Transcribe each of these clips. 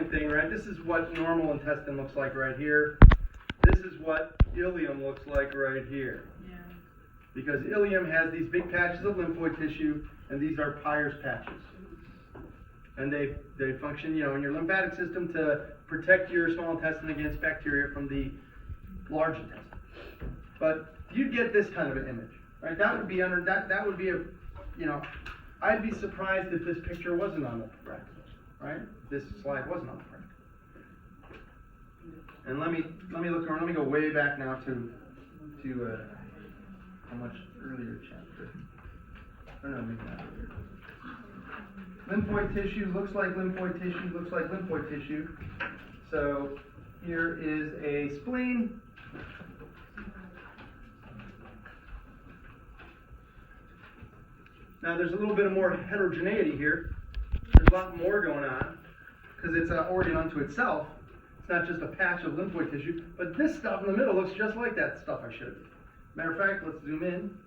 same thing, right? This is what normal intestine looks like right here. This is what ileum looks like right here. Yeah. Because ileum has these big patches of lymphoid tissue, and these are Peyer's patches. And they function, in your lymphatic system to protect your small intestine against bacteria from the large intestine. But you'd get this kind of an image, right? That would be that would be a, I'd be surprised if this picture wasn't on the front, right? This slide wasn't on the front. And let me look around. Let me go way back now to how much earlier chapter? Oh no, maybe not earlier. Lymphoid tissue looks like lymphoid tissue looks like lymphoid tissue. So here is a spleen. Now there's a little bit more heterogeneity here. There's a lot more going on because it's an organ unto itself. It's not just a patch of lymphoid tissue, but this stuff in the middle looks just like that stuff I showed you. Matter of fact, let's zoom in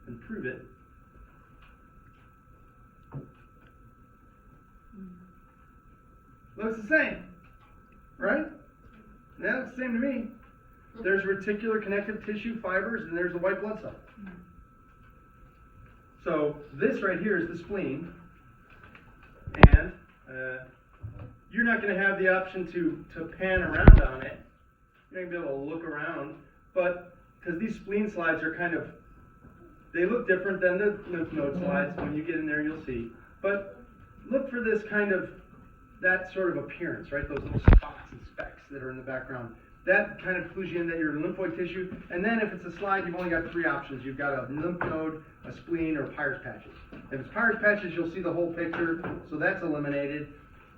and prove it. Looks the same, right? Yeah, it's the same to me. There's reticular connective tissue fibers, and there's the white blood cell. So this right here is the spleen, and you're not going to have the option to pan around on it. You're not going to be able to look around, but because these spleen slides are they look different than the lymph node slides. When you get in there, you'll see. But look for this that sort of appearance, right? Those little spots and specks that are in the background. That kind of clues you in that you're lymphoid tissue. And then if it's a slide, you've only got three options. You've got a lymph node, a spleen, or Peyer's patches. If it's Peyer's patches, you'll see the whole picture, so that's eliminated.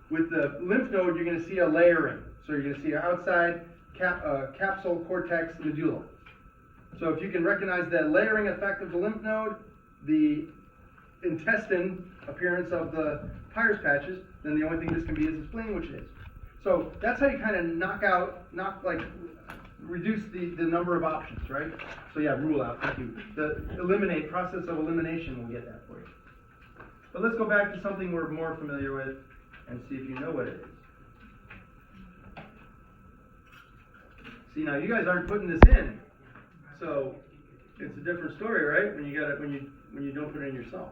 With the lymph node, you're going to see a layering. So you're going to see outside capsule, cortex, medulla. So if you can recognize the layering effect of the lymph node, the intestine appearance of the Peyer's patches, then the only thing this can be is the spleen, which it is. So that's how you kind of reduce the number of options, right? So yeah, rule out, thank you. The process of elimination will get that for you. But let's go back to something we're more familiar with and see if you know what it is. See, now you guys aren't putting this in, so it's a different story, right? When you don't put it in yourself.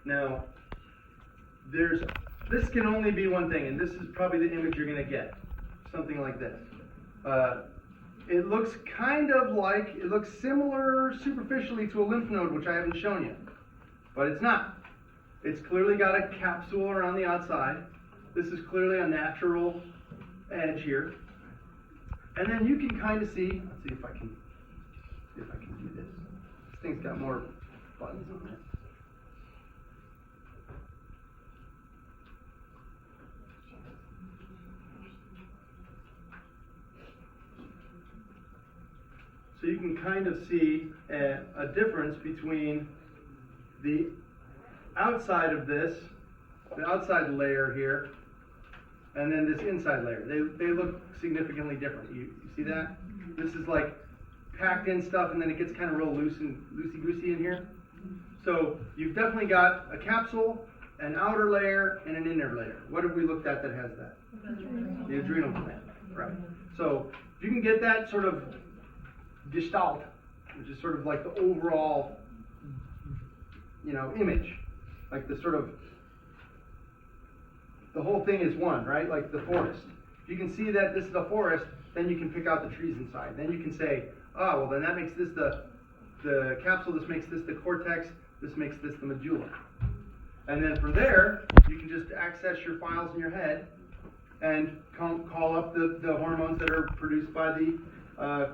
Now, this can only be one thing, and this is probably the image you're going to get. Something like this. It looks it looks similar superficially to a lymph node, which I haven't shown you. But it's not. It's clearly got a capsule around the outside. This is clearly a natural edge here. And then you can kind of see, let's see if I can do this. This thing's got more buttons on it. So you can kind of see a difference between the outside of this, the outside layer here, and then this inside layer. They look significantly different. You see that? This is like packed in stuff, and then it gets kind of real loosey-goosey in here. So you've definitely got a capsule, an outer layer, and an inner layer. What have we looked at that has that? The adrenal gland, right? So if you can get that sort of gestalt, which is sort of like the overall, image, like the sort of, the whole thing is one, right? Like the forest. If you can see that this is a forest, then you can pick out the trees inside. Then you can say, oh, well, then that makes this the capsule, this makes this the cortex, this makes this the medulla. And then from there, you can just access your files in your head and call up the hormones that are produced by the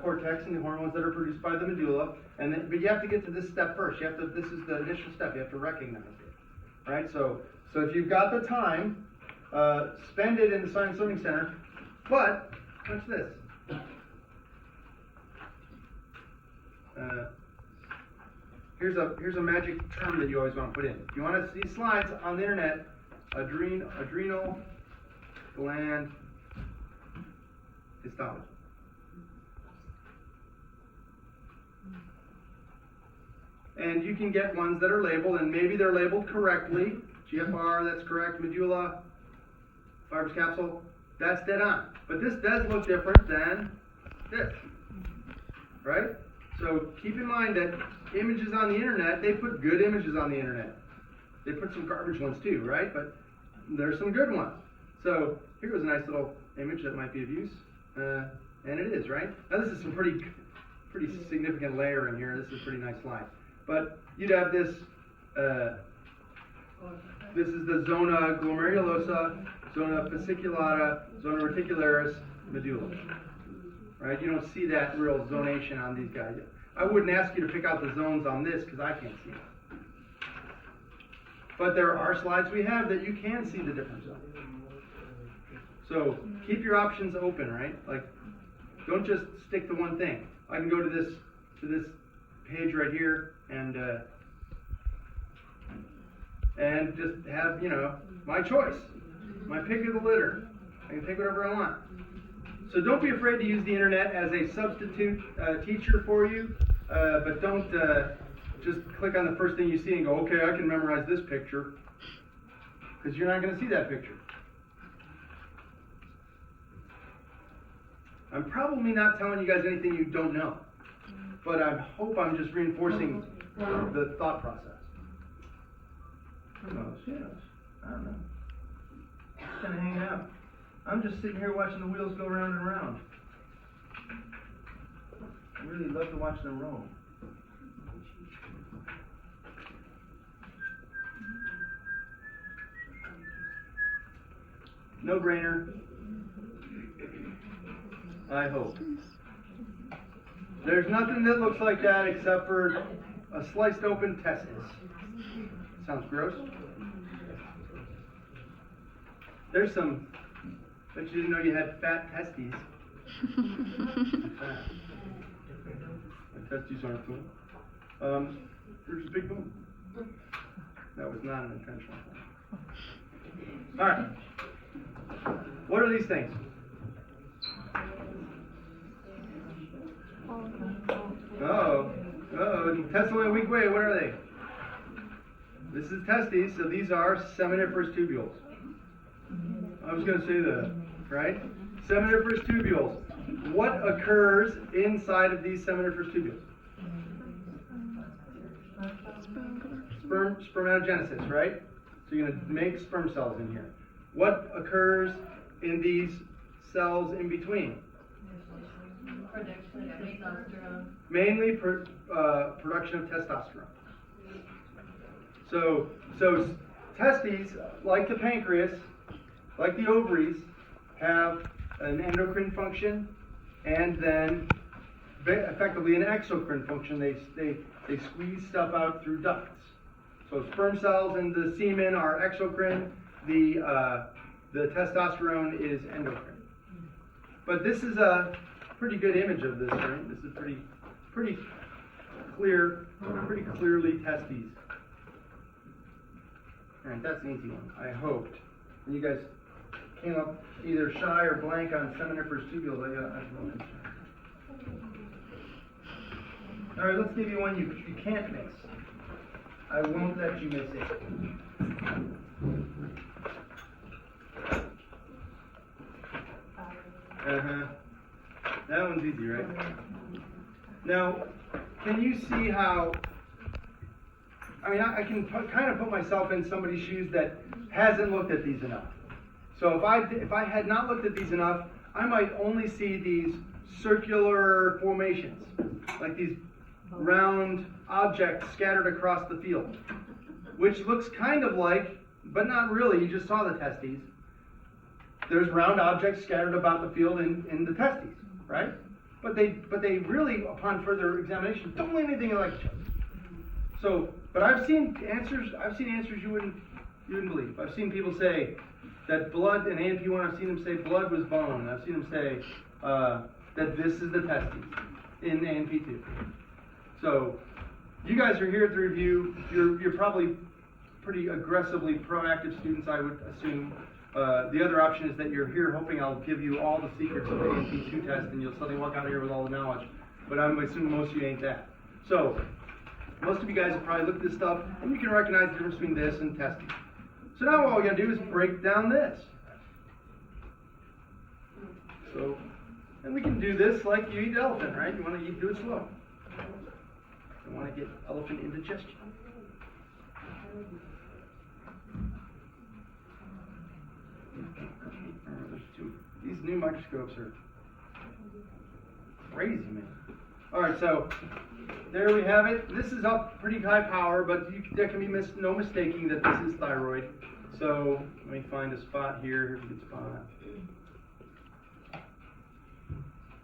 cortex and the hormones that are produced by the medulla. But you have to get to this step first. This is the initial step. You have to recognize it, right? So if you've got the time, spend it in the Science Learning Center. But watch this. Here's a magic term that you always want to put in. If you want to see slides on the internet, adrenal gland histology. And you can get ones that are labeled, and maybe they're labeled correctly. GFR, that's correct. Medulla, fibrous capsule, that's dead on. But this does look different than this, right? So keep in mind that images on the internet, they put good images on the internet. They put some garbage ones too, right? But there's some good ones. So here was a nice little image that might be of use, and it is, right? Now this is some pretty significant layer in here. This is a pretty nice slide. But you'd have this, this is the zona glomerulosa, zona fasciculata, zona reticularis, medulla. Right? You don't see that real zonation on these guys. I wouldn't ask you to pick out the zones on this because I can't see them. But there are slides we have that you can see the different zones. So keep your options open, right? Like, don't just stick to one thing. I can go to this page right here and just have, my choice, my pick of the litter. I can take whatever I want. So don't be afraid to use the internet as a substitute teacher for you, but don't just click on the first thing you see and go, okay, I can memorize this picture, because you're not going to see that picture. I'm probably not telling you guys anything you don't know, but I hope I'm just reinforcing the thought process. Who knows? I don't know. Just kind of hanging out. I'm just sitting here watching the wheels go round and round. I really love to watch them roll. No brainer. I hope. There's nothing that looks like that except for a sliced open testis. Sounds gross. There's some, bet you didn't know you had fat testes. My testes aren't cool. There's a big boom. That was not an intentional thing. Alright. What are these things? Intestinally and weak way, what are they? This is testes, so these are seminiferous tubules. I was going to say that, right? Seminiferous tubules. What occurs inside of these seminiferous tubules? Spermatogenesis, right? So you're going to make sperm cells in here. What occurs in these cells in between? Production of testosterone. Mainly production of testosterone. So testes, like the pancreas, like the ovaries, have an endocrine function and then effectively an exocrine function. They squeeze stuff out through ducts. So sperm cells and the semen are exocrine. The testosterone is endocrine. But this is a pretty good image of this, right? This is pretty clearly testes. Alright, that's an easy one, I hoped. And you guys came up either shy or blank on seminiferous tubules. Alright, let's give you one you can't miss. I won't let you miss it. That one's easy, right? Now, can you see how, I can kind of put myself in somebody's shoes that hasn't looked at these enough. So if I had not looked at these enough, I might only see these circular formations, like these round objects scattered across the field, which looks kind of like, but not really, you just saw the testes. There's round objects scattered about the field in the testes, right? But they really, upon further examination, don't look anything like each other. So, but I've seen answers you wouldn't believe. I've seen people say that blood in ANP1, I've seen them say blood was bone. I've seen them say that this is the testes in ANP2. So, you guys are here at the review. You're probably pretty aggressively proactive students, I would assume. The other option is that you're here hoping I'll give you all the secrets of the AMP2 test and you'll suddenly walk out of here with all the knowledge. But I'm assuming most of you ain't that. So, most of you guys have probably looked at this stuff and you can recognize the difference between this and testing. So now all we gotta do is break down this. So, and we can do this like you eat elephant, right? You want to do it slow. You want to get elephant indigestion. These new microscopes are crazy, man. All right, so there we have it. This is up pretty high power, but there can be no mistaking that this is thyroid. So let me find a spot here. Here's a good spot.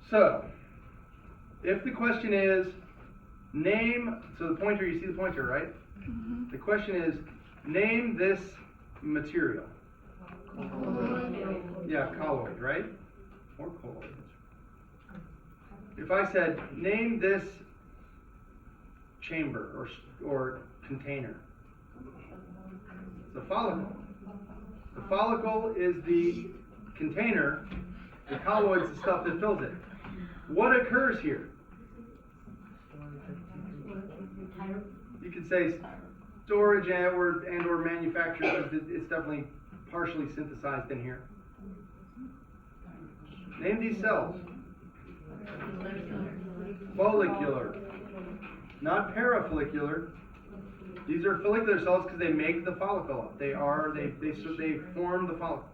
So, if the question is, name, so the pointer, you see the pointer, right? Mm-hmm. The question is, name this material. Colloid. Yeah, colloid, right? Or colloid. If I said, name this chamber or container, the follicle. The follicle is the container, the colloid is the stuff that fills it. What occurs here? You could say storage and or manufacture, because it's definitely partially synthesized in here. Name these cells. Follicular. Not parafollicular. These are follicular cells because they make the follicle up. They form the follicle.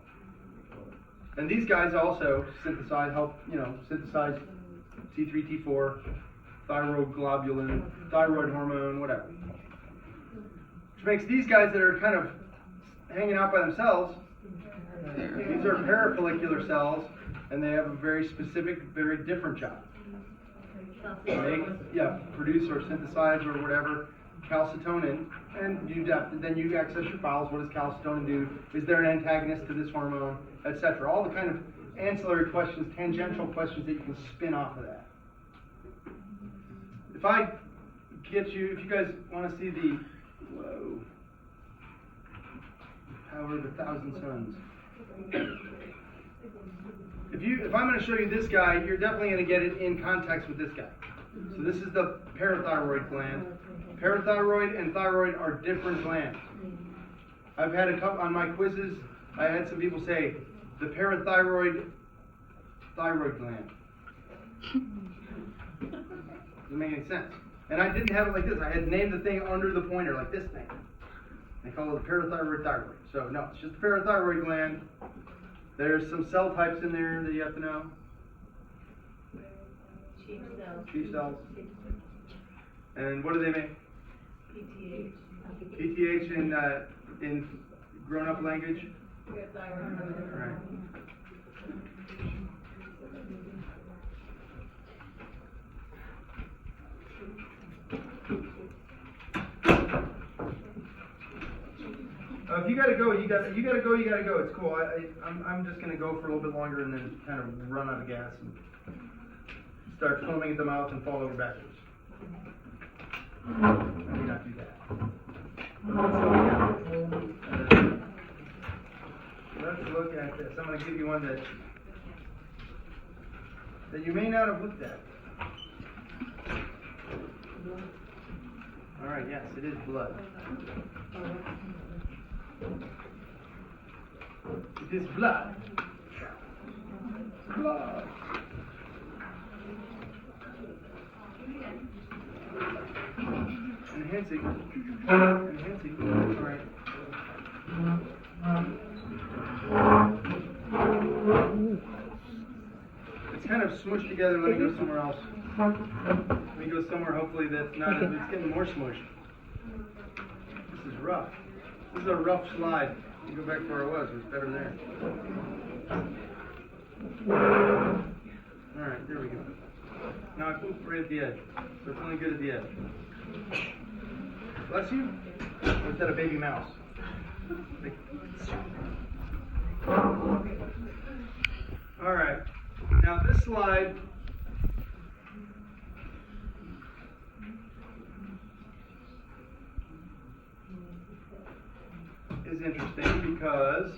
And these guys also synthesize T3, T4, thyroid globulin, thyroid hormone, whatever. Which makes these guys that are kind of hanging out by themselves, these are parafollicular cells, and they have a very specific, very different job. Produce or synthesize or whatever calcitonin, and then you access your files. What does calcitonin do? Is there an antagonist to this hormone, etc.? All the kind of ancillary questions, tangential questions that you can spin off of that. If you guys want to see the power of 1,000 suns. If I'm going to show you this guy, you're definitely going to get it in context with this guy. So this is the parathyroid gland. Parathyroid and thyroid are different glands. I've had a couple on my quizzes. I had some people say the parathyroid thyroid gland. Doesn't make any sense. And I didn't have it like this. I had named the thing under the pointer, like this thing. They call it the parathyroid thyroid. So no, it's just the parathyroid gland. There's some cell types in there that you have to know. Chief cells. And what do they make? PTH. PTH in grown-up language? Right. If you gotta go, you gotta go. It's cool. I'm just gonna go for a little bit longer and then kind of run out of gas and start foaming at the mouth and fall over backwards. Let me not do that. Let's look at this. I'm gonna give you one that you may not have looked at. All right. Yes, it is blood. It is blood. Blood. Enhancing. All right. It's kind of smushed together. Let me go somewhere else. Let me go somewhere hopefully that's not. It's getting more smushed. This is rough. This is a rough slide. You go back to where I was. It was better there. All right, there we go. Now I pooped right at the edge, so it's only good at the edge. Bless you. Or is that a baby mouse? All right. Now this slide is interesting because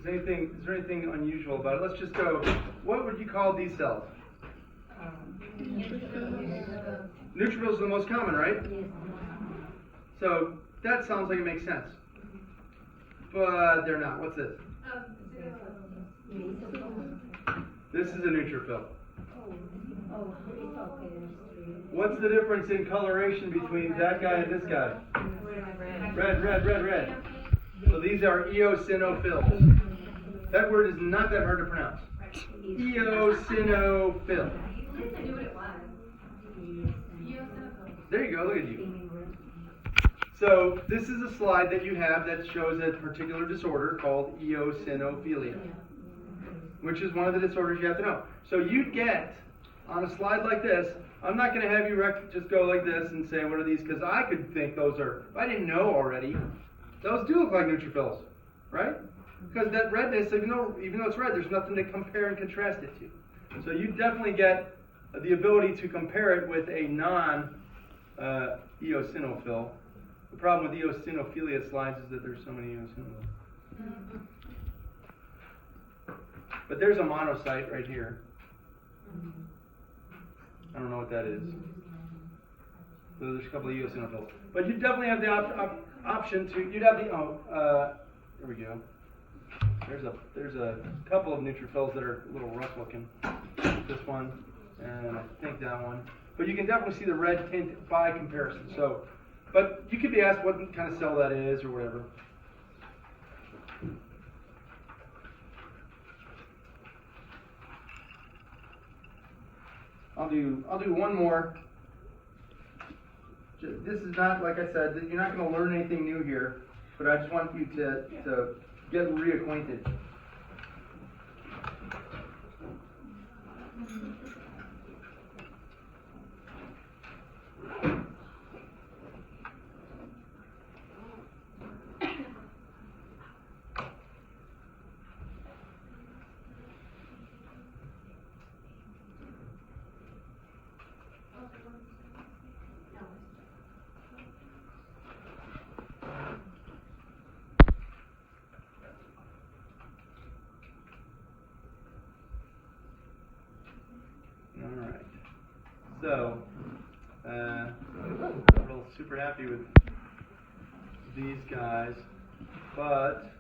Is there anything unusual about it? Let's just go. What would you call these cells? Neutrophils are the most common, right? So that sounds like it makes sense. But they're not. What's this? This is a neutrophil. What's the difference in coloration between that guy and this guy? Red, red, red, red. So these are eosinophils. That word is not that hard to pronounce. Eosinophil. There you go, look at you. So this is a slide that you have that shows a particular disorder called eosinophilia, which is one of the disorders you have to know. So you'd get, on a slide like this, I'm not going to have you just go like this and say, what are these? Because I could think those are, if I didn't know already, those do look like neutrophils, right? Because that redness, even though it's red, there's nothing to compare and contrast it to. So you definitely get the ability to compare it with a non-eosinophil. The problem with eosinophilia slides is that there's so many eosinophils. But there's a monocyte right here. I don't know what that is. So there's a couple of eosinophils. But you definitely have the option to, you'd have the, there we go. There's a couple of neutrophils that are a little rough looking. This one, and I think that one. But you can definitely see the red tint by comparison. So, but you could be asked what kind of cell that is or whatever. I'll do one more. This is not, like I said, you're not going to learn anything new here, but I just want you to get reacquainted. Alright, so, I'm real super happy with these guys, but,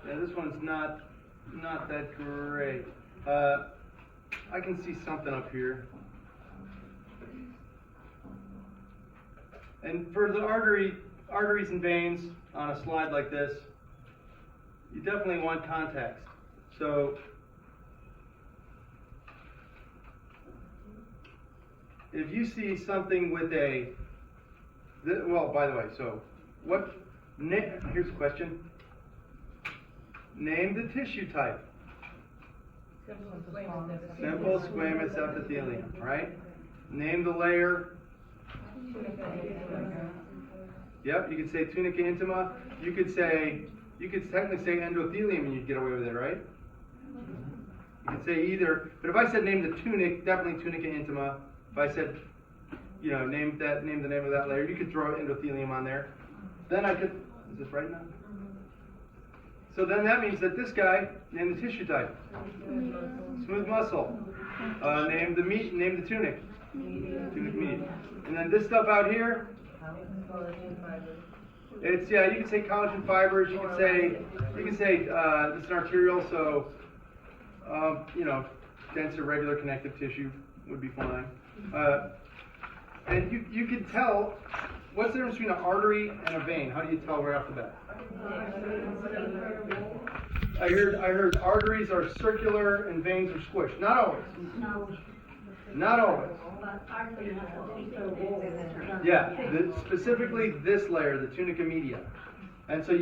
yeah, this one's not that great. I can see something up here. And for the arteries and veins on a slide like this, you definitely want context. So, if you see something with well, by the way, so here's a question. Name the tissue type. Simple squamous epithelium, right? Name the layer. Yep, you could say tunica intima. You could technically say endothelium and you'd get away with it, right? You could say either, but if I said name the tunic, definitely tunica intima. If I said, name the name of that layer, you could throw endothelium on there. Then I could, is this right now? So then that means that this guy, name the tissue type. Smooth muscle. Name the tunic. Tunic medium. And then this stuff out here, you can say collagen fibers, you can say this is an arterial, so, dense irregular connective tissue would be fine. And you could tell, what's the difference between an artery and a vein? How do you tell right off the bat? I heard arteries are circular and veins are squished. Not always. Not always. Yeah, specifically this layer, the tunica media. And so